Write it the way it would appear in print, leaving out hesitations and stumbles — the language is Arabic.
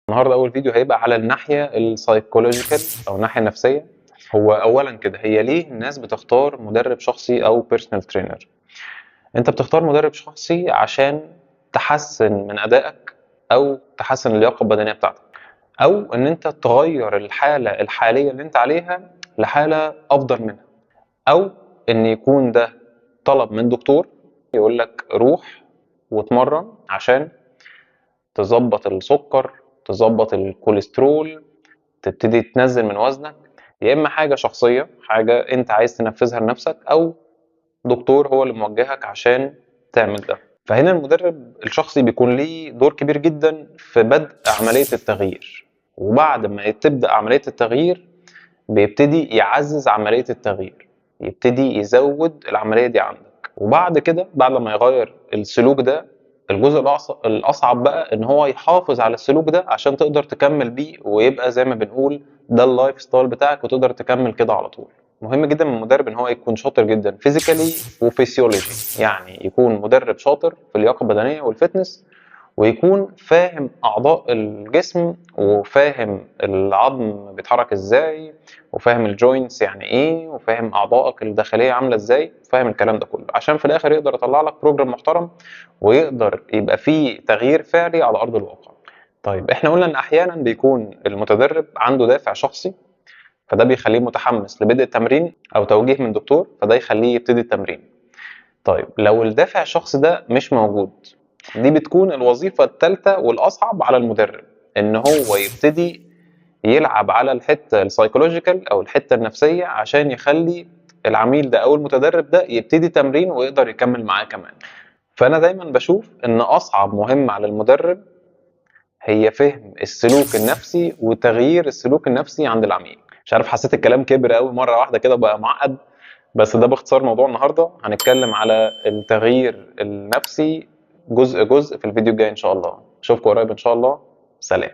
النهارده اول فيديو هيبقى على الناحيه السايكولوجيكال او الناحيه النفسيه. هو اولا كده، هي ليه الناس بتختار مدرب شخصي او بيرسونال ترينر؟ انت بتختار مدرب شخصي عشان تحسن من ادائك او تحسن اللياقه البدنيه بتاعتك، او ان انت تغير الحاله الحاليه اللي انت عليها لحاله افضل منها، او ان يكون ده طلب من دكتور يقول لك روح واتمرن عشان تظبط السكر، تظبط الكوليسترول، تبتدي تنزل من وزنك. يا اما حاجه شخصيه، حاجه انت عايز تنفذها لنفسك، او دكتور هو اللي موجهك عشان تعمل ده. فهنا المدرب الشخصي بيكون ليه دور كبير جدا في بدء عمليه التغيير، وبعد ما تبدا عمليه التغيير بيبتدي يعزز عمليه التغيير، يبتدي يزود العمليه دي عندك. وبعد كده بعد ما يغير السلوك ده، الجزء الأصعب بقى إن هو يحافظ على السلوك ده عشان تقدر تكمل بيه، ويبقى زي ما بنقول ده اللايف ستايل بتاعك، وتقدر تكمل كده على طول. مهم جدا من المدرب إن هو يكون شاطر جدا فيزيكالي وفسيولوجي، يعني يكون مدرب شاطر في اللياقة البدنية والفتنس، ويكون فاهم أعضاء الجسم، وفاهم العظم بيتحرك إزاي، وفاهم الجوينتس يعني إيه، وفاهم أعضائك الداخلية عاملة إزاي، فاهم الكلام ده كله عشان في الآخر يقدر يطلع لك بروجرام محترم، ويقدر يبقى فيه تغيير فعلي على أرض الواقع. طيب احنا قلنا إن أحيانا بيكون المتدرب عنده دافع شخصي، فده بيخليه متحمس لبدء التمرين، أو توجيه من دكتور فده يخليه يبتدي التمرين. طيب لو الدافع الشخصي ده مش موجود، دي بتكون الوظيفة الثالثة والأصعب على المدرب، إن هو يبتدي يلعب على الحتة السايكولوجيكال أو الحتة النفسية عشان يخلي العميل ده أو المتدرب ده يبتدي تمرين ويقدر يكمل معاه كمان. فأنا دايما بشوف إن أصعب مهمة على المدرب هي فهم السلوك النفسي وتغيير السلوك النفسي عند العميل. مش عارف، حسيت الكلام كبر قوي مرة واحدة كده بقى معقد، بس ده باختصار موضوع النهارده. هنتكلم على التغيير النفسي جزء جزء في الفيديو الجاي ان شاء الله. اشوفكم قريب ان شاء الله. سلام.